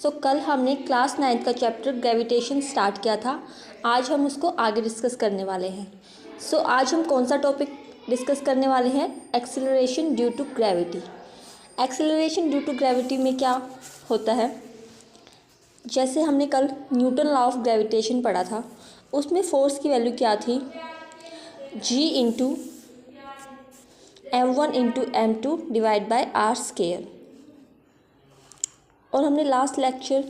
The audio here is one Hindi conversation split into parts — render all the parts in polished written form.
कल हमने क्लास 9th का चैप्टर ग्रेविटेशन स्टार्ट किया था। आज हम उसको आगे डिस्कस करने वाले हैं। आज हम कौन सा टॉपिक डिस्कस करने वाले हैं? Acceleration due to gravity. Acceleration due to gravity में क्या होता है? जैसे हमने कल न्यूटन लॉ ऑफ ग्रेविटेशन पढ़ा था, उसमें फोर्स की वैल्यू क्या थी? G into M1 into M2 divide by R square. और हमने लास्ट लेक्चर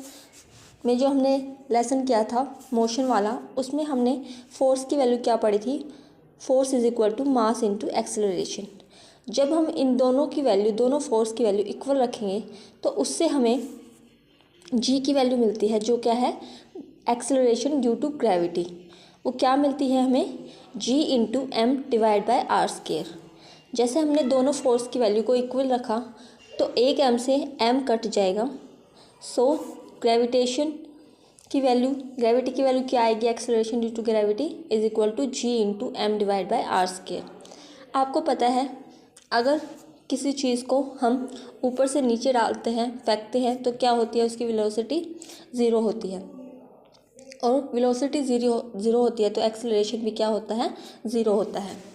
में जो हमने लेसन किया था मोशन वाला, उसमें हमने फोर्स की वैल्यू क्या पढ़ी थी? Force is equal to mass into acceleration. जब हम इन दोनों की वैल्यू, दोनों फोर्स की वैल्यू इक्वल रखेंगे तो उससे हमें जी की वैल्यू मिलती है, जो क्या है? Acceleration due to gravity. वो क्या मिलती है हमें? G into M divide by R square. जैसे हमने दोनों फोर्स की वैल्यू को इक्वल रखा तो एक एम से एम कट जाएगा। ग्रेविटी की वैल्यू क्या आएगी? Acceleration due to gravity is equal to G into M divide by R square. आपको पता है, अगर किसी चीज़ को हम ऊपर से नीचे डालते हैं, फेंकते हैं, तो क्या होती है? उसकी वेलोसिटी ज़ीरो होती है। और वेलोसिटी ज़ीरो होती है तो एक्सेलरेशन भी क्या होता है? ज़ीरो होता है।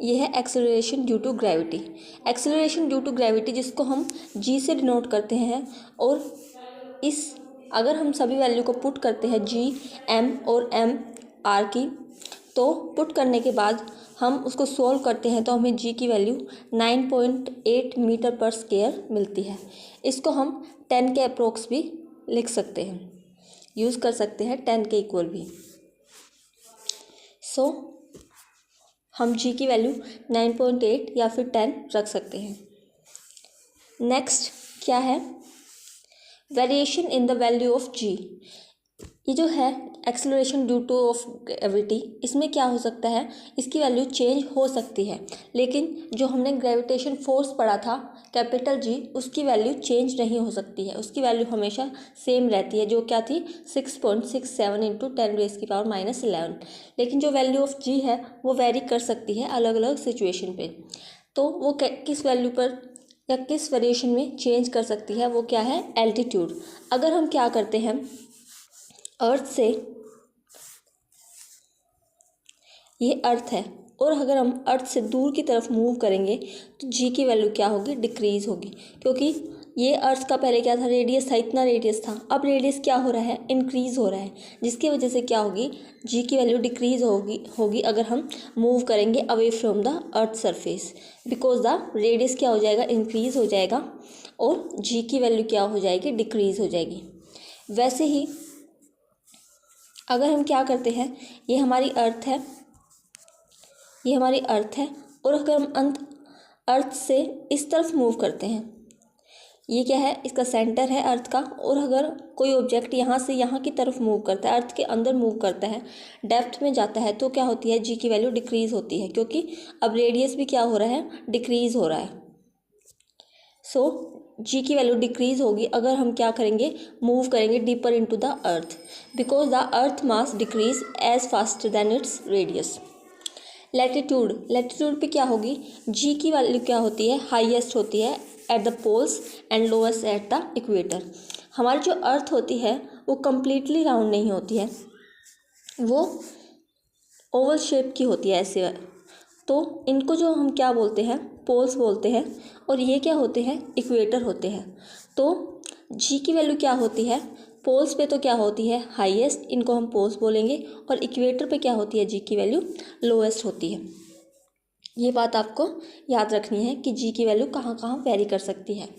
ये है acceleration due to gravity. Acceleration due to gravity जिसको हम जी से डिनोट करते हैं, और अगर हम सभी वैल्यू को पुट करते हैं जी, एम और एम आर की, तो पुट करने के बाद हम उसको सोल्व करते हैं तो हमें जी की वैल्यू 9.8 मीटर पर स्क्वायर मिलती है। इसको हम 10 के अप्रोक्स भी लिख सकते हैं, यूज़ कर सकते हैं 10 के इक्वल भी। हम जी की वैल्यू 9.8 या फिर 10 रख सकते हैं। नेक्स्ट क्या है? Variation in the value of G. ये जो है acceleration due to of gravity, इसमें क्या हो सकता है? इसकी वैल्यू चेंज हो सकती है, लेकिन जो हमने ग्रेविटेशन फोर्स पढ़ा था कैपिटल जी, उसकी वैल्यू चेंज नहीं हो सकती है। उसकी वैल्यू हमेशा सेम रहती है, जो क्या थी? 6.67 इंटू 10⁻⁻11। लेकिन जो वैल्यू ऑफ जी है वो वेरी कर सकती है अलग अलग सिचुएशन पे। तो वो किस वैल्यू पर या किस वेरिएशन में चेंज कर सकती है? वो क्या है? एल्टीट्यूड। अगर हम क्या करते हैं, अर्थ से, ये अर्थ है, और अगर हम अर्थ से दूर की तरफ मूव करेंगे तो जी की वैल्यू क्या होगी? डिक्रीज़ होगी। क्योंकि ये अर्थ का पहले क्या था? रेडियस था, इतना रेडियस था। अब रेडियस क्या हो रहा है? इंक्रीज़ हो रहा है, जिसकी वजह से क्या होगी? जी की वैल्यू डिक्रीज़ होगी अगर हम मूव करेंगे away from the earth surface, because the radius क्या हो जाएगा? इंक्रीज़ हो जाएगा, और जी की वैल्यू क्या हो जाएगी? डिक्रीज़ हो जाएगी। वैसे ही अगर हम क्या करते हैं, ये हमारी अर्थ है, और अगर हम अर्थ से इस तरफ मूव करते हैं, ये क्या है? इसका सेंटर है अर्थ का, और अगर कोई ऑब्जेक्ट यहाँ से यहाँ की तरफ मूव करता है, अर्थ के अंदर मूव करता है, डेप्थ में जाता है, तो क्या होती है? जी की वैल्यू डिक्रीज़ होती है, क्योंकि अब रेडियस भी क्या हो रहा है? डिक्रीज़ हो रहा है। जी की वैल्यू डिक्रीज़ होगी अगर हम क्या करेंगे? मूव करेंगे deeper into the earth, because the earth mass decrease as fast than its radius. Latitude पे क्या होगी? जी की वैल्यू क्या होती है? हाईएस्ट होती है at the poles and lowest at the equator. हमारी जो अर्थ होती है वो कम्प्लीटली राउंड नहीं होती है, वो ओवल शेप की होती है ऐसे। तो इनको जो हम क्या बोलते हैं? पोल्स बोलते हैं, और ये क्या होते हैं? इक्वेटर होते हैं। तो जी की वैल्यू क्या होती है? पोल्स पे तो क्या होती है? हाईएस्ट, इनको हम पोल्स बोलेंगे, और इक्वेटर पे क्या होती है? जी की वैल्यू लोएस्ट होती है। ये बात आपको याद रखनी है कि जी की वैल्यू कहाँ कहाँ वेरी कर सकती है।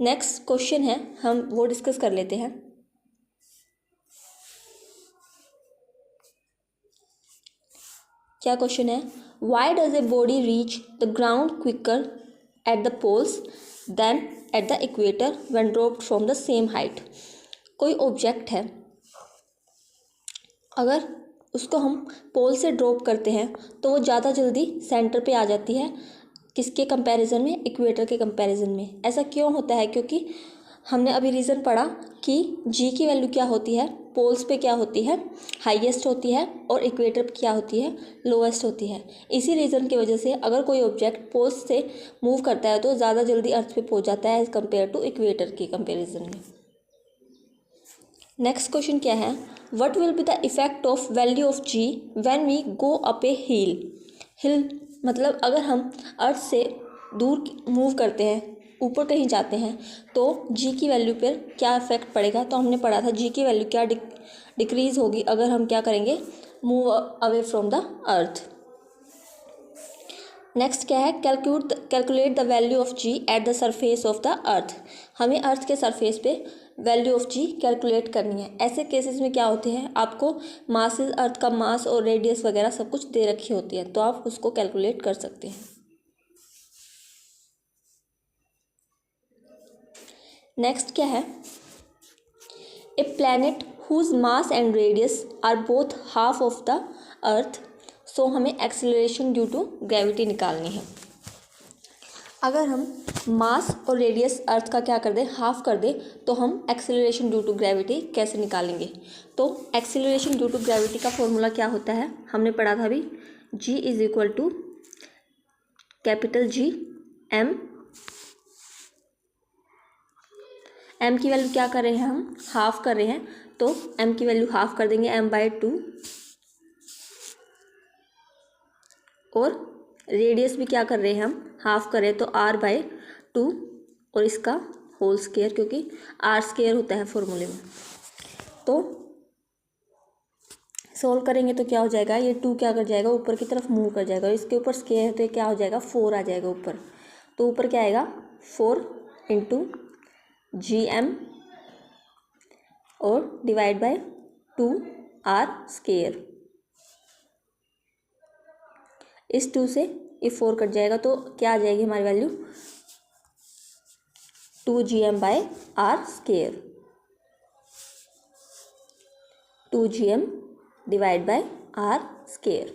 नेक्स्ट क्वेश्चन है, हम वो डिस्कस कर लेते हैं। क्या क्वेश्चन है? Why does a body reach the ground quicker at the poles than at the equator when dropped from the same height. कोई ऑब्जेक्ट है, अगर उसको हम पोल से ड्रॉप करते हैं तो वो ज़्यादा जल्दी सेंटर पे आ जाती है, किसके कंपैरिजन में? इक्वेटर के कंपैरिजन में। ऐसा क्यों होता है? क्योंकि हमने अभी रीज़न पढ़ा कि जी की वैल्यू क्या होती है, पोल्स पे क्या होती है, हाईएस्ट होती है, और इक्वेटर पे क्या होती है, लोएस्ट होती है। इसी रीज़न की वजह से अगर कोई ऑब्जेक्ट पोल्स से मूव करता है तो ज़्यादा जल्दी अर्थ पे पहुंच जाता है एज़ कम्पेयर टू इक्वेटर के कंपेरिजन में। नेक्स्ट क्वेश्चन क्या है, what will be the effect of value of G when we go up a hill. Hill मतलब अगर हम अर्थ से दूर मूव करते हैं, ऊपर कहीं जाते हैं, तो जी की वैल्यू पर क्या इफेक्ट पड़ेगा। तो हमने पढ़ा था जी की वैल्यू क्या डिक्रीज होगी अगर हम क्या करेंगे, move away from the earth. Next क्या है, calculate the value of G at the surface of the earth. हमें अर्थ के सरफेस पे वैल्यू ऑफ जी कैलकुलेट करनी है। ऐसे केसेस में क्या होते हैं, आपको मासेस, अर्थ का मास और रेडियस वगैरह सब कुछ दे रखी होती है, तो आप उसको कैलकुलेट कर सकते हैं। नेक्स्ट क्या है, a planet whose mass and radius are both half of the earth, so हमें एक्सेलरेशन ड्यू टू ग्रेविटी निकालनी है। अगर हम मास और रेडियस अर्थ का क्या कर दें, हाफ कर दें, तो हम एक्सेलरेशन ड्यू टू ग्रेविटी कैसे निकालेंगे। तो एक्सेलरेशन ड्यू टू ग्रेविटी का फॉर्मूला क्या होता है, हमने पढ़ा था अभी, G is equal to capital G M की वैल्यू क्या कर रहे हैं, हम हाफ कर रहे हैं, तो एम की वैल्यू हाफ कर देंगे m/2, और रेडियस भी क्या कर रहे हैं, हम हाफ कर रहे हैं, तो r/2, और इसका होल स्क्वायर, क्योंकि r स्क्वायर होता है फॉर्मूले में। तो सोल्व करेंगे तो क्या हो जाएगा, ये 2 क्या कर जाएगा, ऊपर की तरफ मूव कर जाएगा, और इसके ऊपर स्क्वायर है तो ये क्या हो जाएगा, 4 आ जाएगा ऊपर। तो ऊपर क्या आएगा, 4 × GM और डिवाइड बाय 2r स्क्वायर। इस 2 से ये 4 कट जाएगा, तो क्या आ जाएगी हमारी value, 2gm/r square, 2gm divide by r square.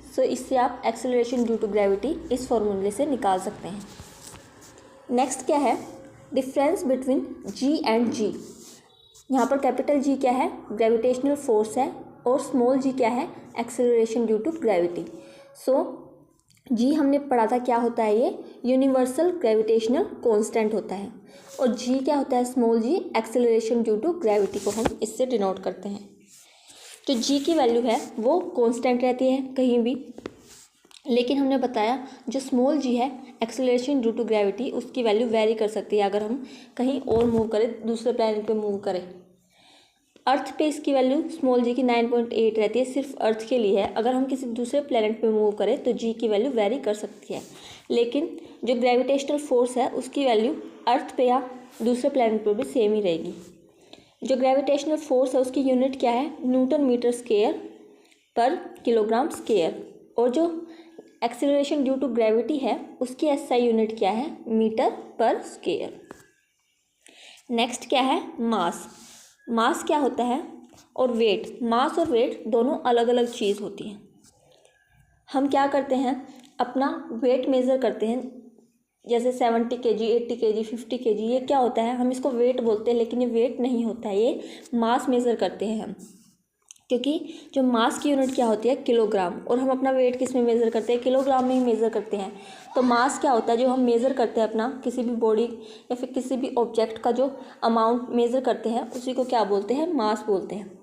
So इससे आप एक्सेलरेशन ड्यू टू ग्रेविटी इस फॉर्मूले से निकाल सकते हैं। नेक्स्ट क्या है, डिफरेंस बिटवीन जी एंड जी। यहाँ पर कैपिटल जी क्या है, ग्रेविटेशनल फोर्स है, और स्मॉल जी क्या है, एक्सेलरेशन ड्यू टू ग्रेविटी। सो जी हमने पढ़ा था क्या होता है, ये यूनिवर्सल ग्रेविटेशनल कांस्टेंट होता है, और जी क्या होता है, small G, acceleration due to gravity को हम इससे डिनोट करते हैं। जो जी की वैल्यू है वो कांस्टेंट रहती है कहीं भी, लेकिन हमने बताया जो स्मॉल जी है, एक्सेलरेशन ड्यू टू ग्रेविटी, उसकी वैल्यू वेरी कर सकती है अगर हम कहीं और मूव करें, दूसरे प्लैनेट पे मूव करें। अर्थ पे इसकी वैल्यू स्मॉल जी की 9.8 रहती है, सिर्फ अर्थ के लिए है। अगर हम किसी दूसरे प्लैनेट पे मूव करें तो जी की वैल्यू वेरी कर सकती है, लेकिन जो ग्रेविटेशनल फोर्स है उसकी वैल्यू अर्थ पे या दूसरे प्लैनेट पे भी सेम ही रहेगी। जो ग्रेविटेशनल फोर्स है उसकी यूनिट क्या है, न्यूटन मीटर स्क्वायर पर किलोग्राम स्क्वायर, और जो एक्सेलरेशन ड्यू टू ग्रेविटी है उसकी एसआई यूनिट क्या है, मीटर पर स्क्वायर। नेक्स्ट क्या है, मास। मास क्या होता है, और वेट। मास और वेट दोनों अलग अलग चीज़ होती हैं। हम क्या करते हैं, अपना वेट मेज़र करते हैं, जैसे 70 kg, 80 kg, 50 kg, ये क्या होता है, हम इसको वेट बोलते हैं, लेकिन ये वेट नहीं होता है, ये मास मेज़र करते हैं हम, क्योंकि जो मास की यूनिट क्या होती है, किलोग्राम, और हम अपना वेट किस में मेज़र करते हैं, किलोग्राम में ही मेज़र करते हैं। तो मास क्या होता है, जो हम मेज़र करते हैं अपना किसी भी बॉडी या फिर किसी भी ऑब्जेक्ट का जो अमाउंट मेज़र करते हैं, उसी को क्या बोलते हैं, मास बोलते हैं।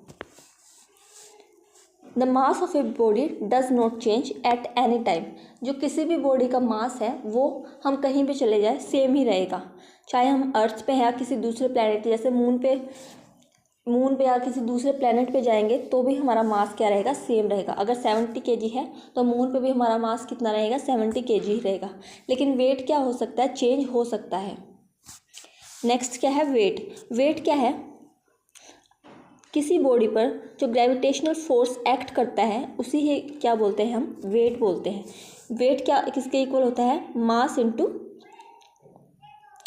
The mass of a body does not change at any time. जो किसी भी बॉडी का मास है वो हम कहीं भी चले जाए सेम ही रहेगा, चाहे हम अर्थ पे हैं या किसी दूसरे प्लैनेट, जैसे मून पे या किसी दूसरे प्लैनेट पे जाएंगे तो भी हमारा मास क्या रहेगा, सेम रहेगा। अगर 70 kg है तो मून पे भी हमारा मास कितना रहेगा, 70 kg ही रहेगा, लेकिन वेट क्या हो सकता है, चेंज हो सकता है। नेक्स्ट क्या है, वेट। वेट क्या है, किसी बॉडी पर जो ग्रेविटेशनल फोर्स एक्ट करता है उसी ही क्या बोलते हैं, हम वेट बोलते हैं। वेट क्या किसके इक्वल होता है, मास इनटू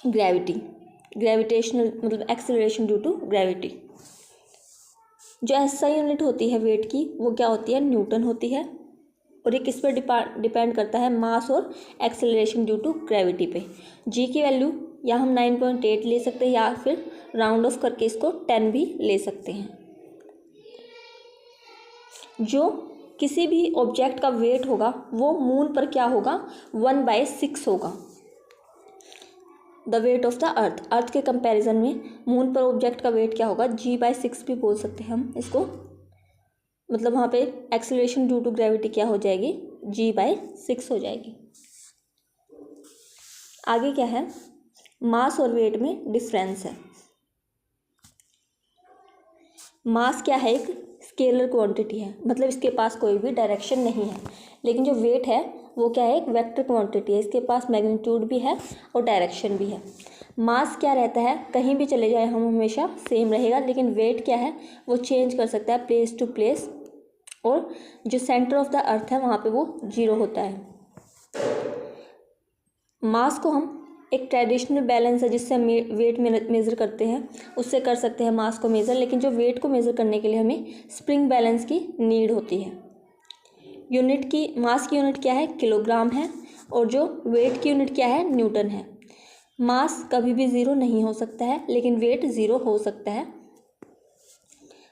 ग्रेविटी, ग्रेविटेशनल मतलब एक्सेलरेशन ड्यू टू ग्रेविटी। जो एसआई यूनिट होती है वेट की वो क्या होती है, न्यूटन होती है, और ये किस पर डिपेंड करता है, मास और एक्सेलरेशन ड्यू टू ग्रेविटी पे। जी की वैल्यू या हम 9.8 ले सकते हैं या फिर राउंड ऑफ करके इसको 10 भी ले सकते हैं। जो किसी भी ऑब्जेक्ट का वेट होगा वो मून पर क्या होगा, 1/6 होगा। द वेट ऑफ द अर्थ के कंपैरिजन में मून पर ऑब्जेक्ट का वेट क्या होगा, G/6 भी बोल सकते हैं हम इसको, मतलब वहाँ पे एक्सेलरेशन ड्यू टू ग्रेविटी क्या हो जाएगी, G/6 हो जाएगी। आगे क्या है, मास और वेट में डिफरेंस है। मास क्या है, एक स्केलर क्वांटिटी है, मतलब इसके पास कोई भी डायरेक्शन नहीं है। लेकिन जो वेट है वो क्या है, एक वेक्टर क्वांटिटी है, इसके पास मैग्नीट्यूड भी है और डायरेक्शन भी है। मास क्या रहता है, कहीं भी चले जाए हम हमेशा सेम रहेगा, लेकिन वेट क्या है, वो चेंज कर सकता है प्लेस टू प्लेस, और जो सेंटर ऑफ द अर्थ है वहाँ पे वो 0 होता है। मास को हम एक ट्रेडिशनल बैलेंस है जिससे हम वेट मेज़र करते हैं, उससे कर सकते हैं मास को मेज़र, लेकिन जो वेट को मेज़र करने के लिए हमें स्प्रिंग बैलेंस की नीड होती है। यूनिट की, मास की यूनिट क्या है, किलोग्राम है, और जो वेट की यूनिट क्या है, न्यूटन है। मास कभी भी 0 नहीं हो सकता है, लेकिन वेट 0 हो सकता है।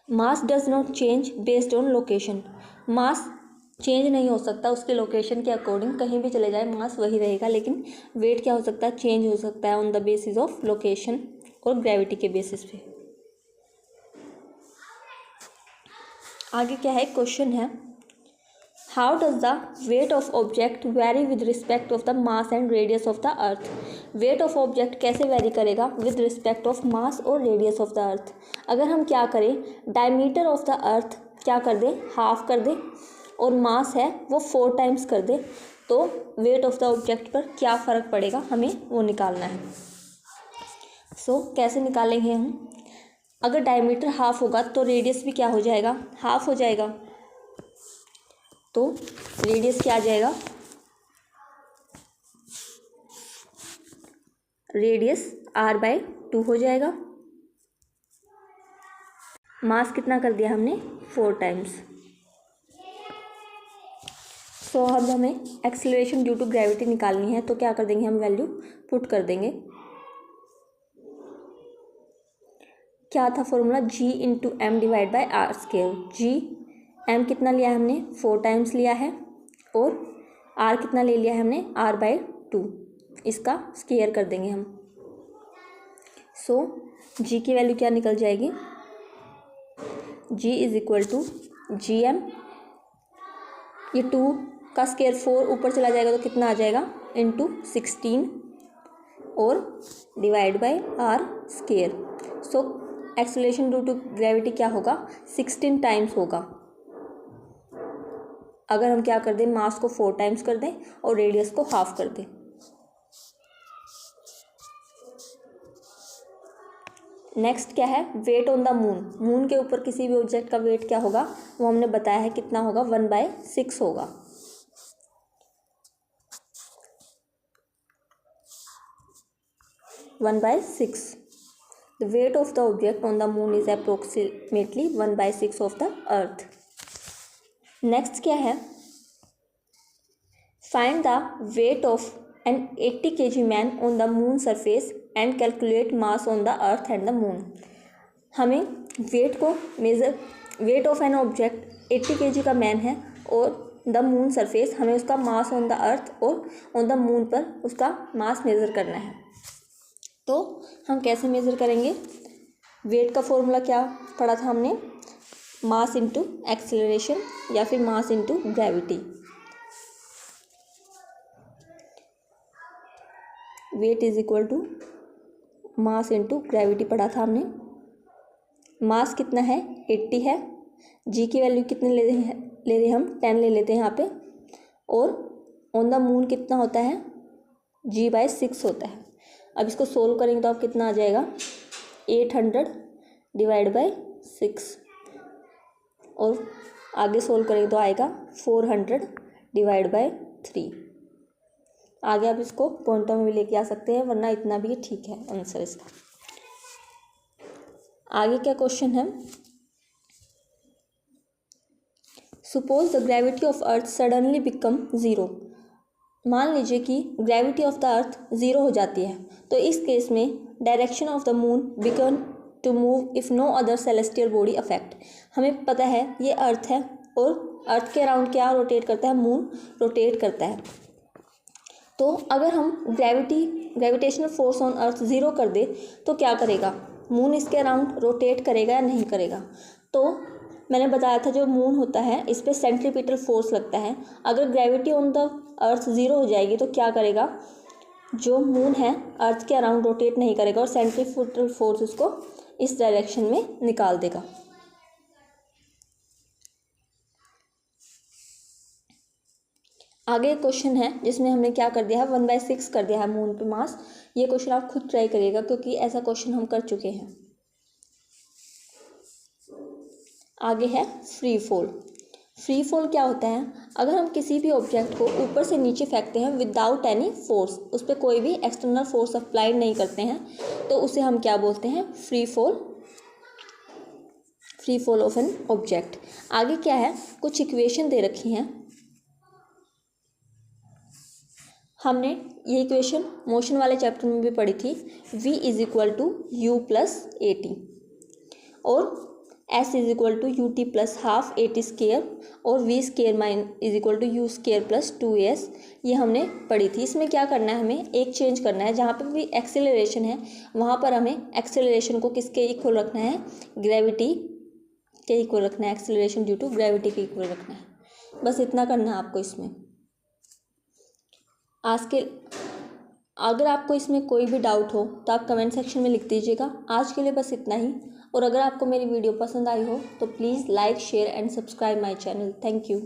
Mass does not change based on location, mass change नहीं हो सकता उसके लोकेशन के अकॉर्डिंग, कहीं भी चले जाए मास वही रहेगा। लेकिन वेट क्या हो सकता है, चेंज हो सकता है on the basis of location और ग्रेविटी के बेसिस पे। आगे क्या है, क्वेश्चन है, how does the weight of object very with respect of the mass and radius of the earth. Weight of object कैसे वेरी करेगा विद रिस्पेक्ट ऑफ मास और रेडियस ऑफ द अर्थ। अगर हम क्या करें, डायमीटर ऑफ द अर्थ क्या कर दें, हाफ कर दें, और मास है वो 4 टाइम्स कर दे, तो वेट ऑफ द ऑब्जेक्ट पर क्या फ़र्क पड़ेगा, हमें वो निकालना है। कैसे निकालेंगे हम, अगर डायमीटर हाफ होगा तो रेडियस भी क्या हो जाएगा, हाफ हो जाएगा, तो रेडियस क्या आ जाएगा, रेडियस R/2 हो जाएगा। मास कितना कर दिया हमने, 4 टाइम्स। अब हमें एक्सेलरेशन ड्यू टू ग्रेविटी निकालनी है, तो क्या कर देंगे हम, वैल्यू पुट कर देंगे। क्या था फॉर्मूला, G/m/r²। m कितना लिया है हमने, 4 टाइम्स लिया है, और r कितना ले लिया है हमने, R/2, इसका स्क्वायर कर देंगे हम। g की वैल्यू क्या निकल जाएगी, G = Gm, ये 2 का स्क्वायर 4 ऊपर चला जाएगा तो कितना आ जाएगा, इंटू 16 और /r²। Acceleration due to gravity क्या होगा, 16 टाइम्स होगा। अगर हम क्या कर दें, मास को 4 टाइम्स कर दें और रेडियस को हाफ कर दें। नेक्स्ट क्या है, weight on the moon. Moon के ऊपर किसी भी ऑब्जेक्ट का वेट क्या होगा, वो हमने बताया है कितना होगा, 1/6 होगा। The weight of the object on the moon is approximately 1/6 of the earth. Next क्या है, find the weight of an 80 kg man on the moon surface and calculate mass on the earth and the moon. हमें weight of an object 80 kg का मैन है, और द मून सरफेस, हमें उसका मास ऑन द अर्थ और ऑन द मून पर उसका मास मेज़र करना है। तो हम कैसे मेज़र करेंगे, वेट का फॉर्मूला क्या पढ़ा था हमने, मास इंटू एक्सेलरेशन या फिर mass into gravity. Weight = mass into gravity पढ़ा था हमने। मास कितना है, 80 है, जी की वैल्यू कितने ले रहे हैं हम, 10 ले लेते हैं यहाँ पे, और ऑन द मून कितना होता है, G/6 होता है। अब इसको सोल्व करेंगे तो आप कितना आ जाएगा, 800 / 6, और आगे सोल्व करेंगे तो आएगा 400 / 3। आगे आप इसको पॉइंटों में भी लेके आ सकते हैं, वरना इतना भी ठीक है आंसर इसका। आगे क्या क्वेश्चन है, suppose the gravity of earth suddenly become zero. मान लीजिए कि gravity of the earth zero हो जाती है, तो इस केस में direction of the moon begin to move if no other celestial body affect. हमें पता है ये अर्थ है और अर्थ के अराउंड क्या रोटेट करता है, मून रोटेट करता है। तो अगर हम gravitational force on earth zero कर दे तो क्या करेगा, मून इसके अराउंड रोटेट करेगा या नहीं करेगा। तो मैंने बताया था जो मून होता है इस पर सेंट्रीपिटल फोर्स लगता है। अगर gravity on the earth zero हो जाएगी तो क्या करेगा, जो मून है अर्थ के अराउंड रोटेट नहीं करेगा और सेंट्रीपिटल फोर्स उसको इस डायरेक्शन में निकाल देगा। आगे क्वेश्चन है जिसमें हमने क्या कर दिया है, 1/6 कर दिया है मून पे मास। ये क्वेश्चन आप खुद ट्राई करिएगा क्योंकि ऐसा क्वेश्चन हम कर चुके हैं। आगे है फ्री फॉल। फ्री फॉल क्या होता है, अगर हम किसी भी ऑब्जेक्ट को ऊपर से नीचे फेंकते हैं विदाउट एनी फोर्स, उस पर कोई भी एक्सटर्नल फोर्स अप्लाइड नहीं करते हैं, तो उसे हम क्या बोलते हैं, free fall of an object. आगे क्या है, कुछ इक्वेशन दे रखी हैं। हमने ये इक्वेशन मोशन वाले चैप्टर में भी पढ़ी थी, v is equal to u plus a t और s is equal to u t plus half a t square और v square minus is equal to u square plus 2as। ये हमने पढ़ी थी। इसमें क्या करना है, हमें एक चेंज करना है, जहाँ पर भी एक्सेलरेशन है वहाँ पर हमें एक्सेलरेशन को किसके इक्वल रखना है, ग्रेविटी के इक्वल रखना है, एक्सेलरेशन ड्यू टू ग्रेविटी के इक्वल रखना है। बस इतना करना है आपको इसमें। अगर आपको इसमें कोई भी डाउट हो तो आप कमेंट सेक्शन में लिख दीजिएगा। आज के लिए बस इतना ही, और अगर आपको मेरी वीडियो पसंद आई हो तो please like share and subscribe my channel. Thank you.